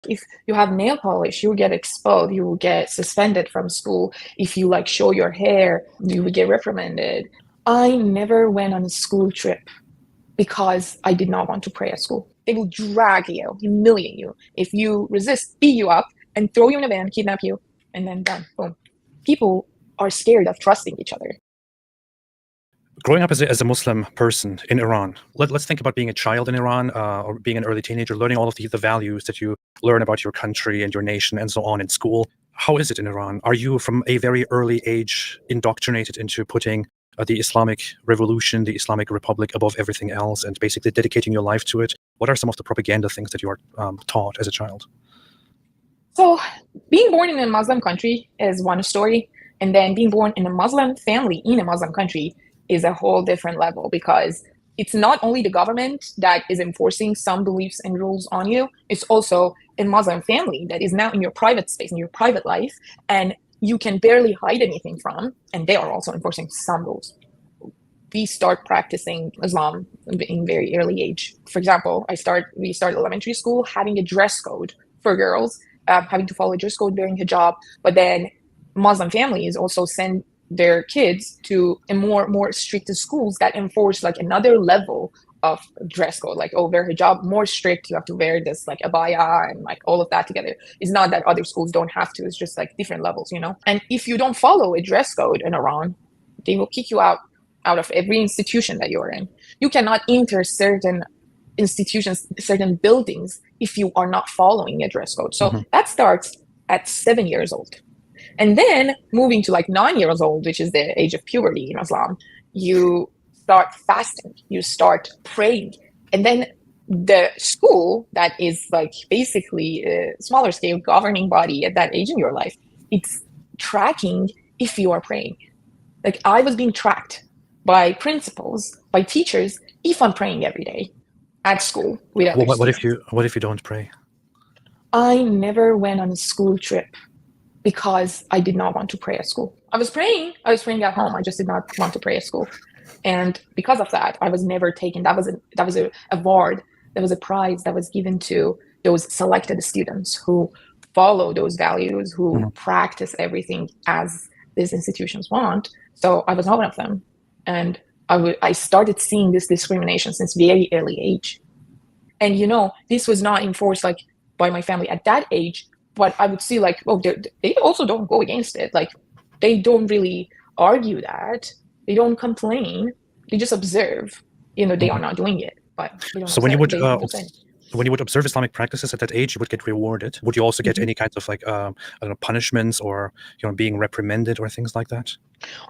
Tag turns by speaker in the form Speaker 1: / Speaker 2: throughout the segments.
Speaker 1: If you have nail polish, you will get expelled, you will get suspended from school. If you like show your hair, you will get reprimanded. I never went on a school trip because I did not want to pray at school. They will drag you, humiliate you. If you resist, beat you up and throw you in a van, kidnap you, and then done. Boom. People are scared of trusting each other.
Speaker 2: Growing up as a Muslim person in Iran, let's think about being a child in Iran or being an early teenager, learning all of the values that you learn about your country and your nation and so on in school. How is it in Iran? Are you from a very early age indoctrinated into putting the Islamic Revolution, the Islamic Republic above everything else and basically dedicating your life to it? What are some of the propaganda things that you are taught as a child?
Speaker 1: So being born in a Muslim country is one story. And then being born in a Muslim family in a Muslim country is a whole different level, because it's not only the government that is enforcing some beliefs and rules on you, it's also a Muslim family that is now in your private space, in your private life, and you can barely hide anything from, and they are also enforcing some rules. We start practicing Islam in very early age. For example, we start elementary school having a dress code for girls, having to follow a dress code, wearing hijab, but then Muslim families also send their kids to a more strict schools that enforce like another level of dress code, like wear hijab, more strict, you have to wear this like abaya and like all of that together. It's not that other schools don't have to, it's just like different levels, and if you don't follow a dress code in Iran, they will kick you out of every institution that you're in. You cannot enter certain institutions, certain buildings, if you are not following a dress code. So that starts at 7 years old. And then moving to like 9 years old, which is the age of puberty in Islam, you start fasting, you start praying. And then the school that is like basically a smaller scale governing body at that age in your life, it's tracking if you are praying. Like I was being tracked by principals, by teachers, if I'm praying every day at school with other students.
Speaker 2: What if you don't pray?
Speaker 1: I never went on a school trip because I did not want to pray at school. I was praying at home. I just did not want to pray at school. And because of that, I was never taken. That was a award, that was a prize that was given to those selected students who follow those values, who practice everything as these institutions want. So I was not one of them. And I started seeing this discrimination since very early age. And this was not enforced like by my family at that age. But I would see like, they also don't go against it. Like they don't really argue that. They don't complain. They just observe. They are not doing it. But they don't
Speaker 2: so when you would observe Islamic practices at that age, you would get rewarded. Would you also get any kinds of like I don't know, punishments or being reprimanded or things like that?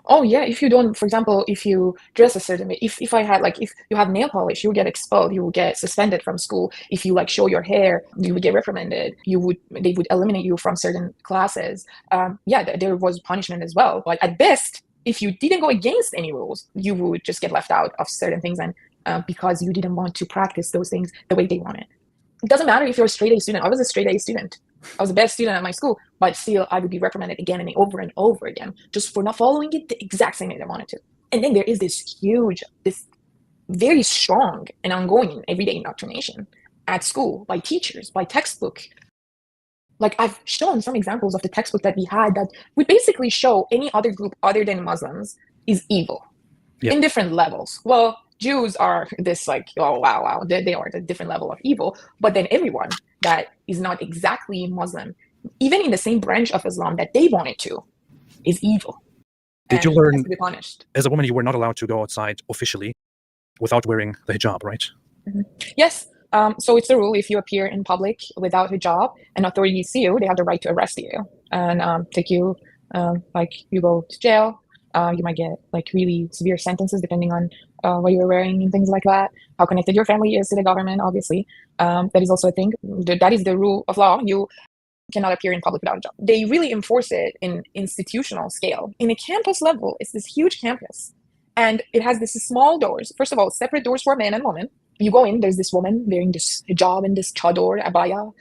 Speaker 1: Oh yeah, if you don't, for example, if you dress a certain way, if I had like, if you have nail polish, you will get expelled, you will get suspended from school. If you like show your hair, you would get reprimanded. They would eliminate you from certain classes. There was punishment as well. But at best, if you didn't go against any rules, you would just get left out of certain things, and because you didn't want to practice those things the way they wanted. It doesn't matter if you're a straight A student. I was a straight A student. I was the best student at my school, but still I would be reprimanded again and over again just for not following it the exact same way I wanted to. And then there is this very strong and ongoing everyday indoctrination at school by teachers, by textbook. Like I've shown some examples of the textbook that we had that would basically show any other group other than Muslims is evil in different levels. Well, Jews are this like, oh, wow, they are the different level of evil. But then everyone that is not exactly Muslim, even in the same branch of Islam that they wanted to, is evil.
Speaker 2: Did you learn,
Speaker 1: has to be punished.
Speaker 2: As a woman, you were not allowed to go outside officially without wearing the hijab, right?
Speaker 1: Yes. So it's the rule, if you appear in public without hijab and authorities see you, they have the right to arrest you and take you, like you go to jail. You might get like really severe sentences depending on what you were wearing and things like that. How connected your family is to the government, obviously. That is also a thing. That is the rule of law. You cannot appear in public without a job. They really enforce it in institutional scale. In a campus level, it's this huge campus. And it has this small doors. First of all, separate doors for man and woman. You go in, there's this woman wearing this hijab and this chador, abaya,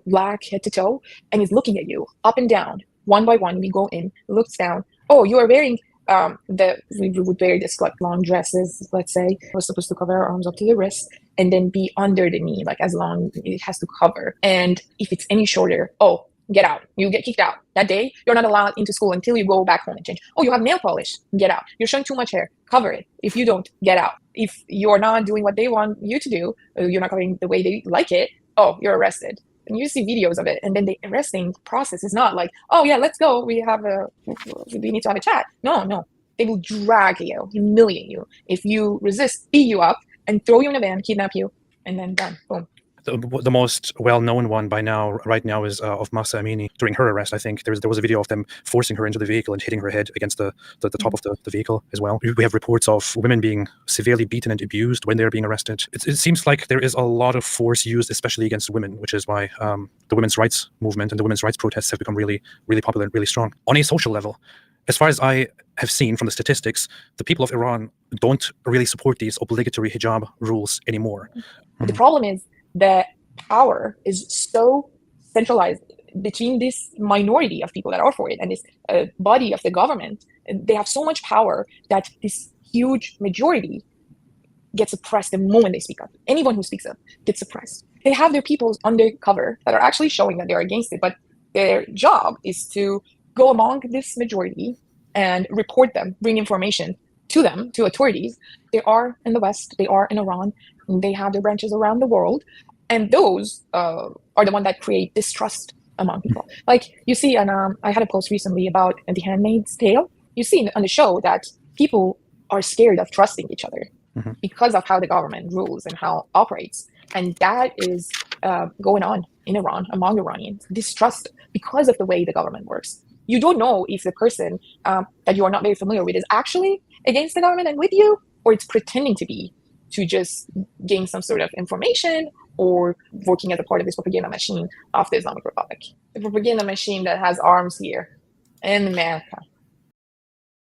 Speaker 1: black head to toe, and is looking at you up and down, one by one. We go in, looks down. Oh, you are wearing we would wear this like long dresses, let's say. We're supposed to cover our arms up to the wrist. and then be under the knee, like as long it has to cover. And if it's any shorter, oh, get out. You get kicked out. That day, you're not allowed into school until you go back home and change. Oh, you have nail polish. Get out. You're showing too much hair. Cover it. If you don't, get out. If you're not doing what they want you to do, you're not covering the way they like it, oh, you're arrested. And you see videos of it. And then the arresting process is not like, oh, yeah, let's go. We need to have a chat. No. They will drag you, humiliate you. If you resist, beat you up, and throw you in a van, kidnap you, and then done. Boom.
Speaker 2: The most well-known one right now is of Mahsa Amini during her arrest. I think there was a video of them forcing her into the vehicle and hitting her head against the top of the vehicle as well. We have reports of women being severely beaten and abused when they're being arrested. It seems like there is a lot of force used, especially against women, which is why the women's rights movement and the women's rights protests have become really, really popular and really strong. On a social level, as far as I have seen from the statistics, the people of Iran don't really support these obligatory hijab rules anymore.
Speaker 1: The problem is the power is so centralized between this minority of people that are for it and this body of the government. They have so much power that this huge majority gets suppressed the moment they speak up. Anyone who speaks up gets suppressed. They have their people undercover that are actually showing that they're against it, but their job is to go among this majority and report them, bring information to them, to authorities. They are in the West, they are in Iran, and they have their branches around the world. And those are the ones that create distrust among people. Like you see, and I had a post recently about The Handmaid's Tale. You see on the show that people are scared of trusting each other because of how the government rules and how it operates. And that is going on in Iran, among Iranians. Distrust because of the way the government works. You don't know if the person that you are not very familiar with is actually against the government and with you, or it's pretending to be, to just gain some sort of information or working as a part of this propaganda machine of the Islamic Republic. The propaganda machine that has arms here in America.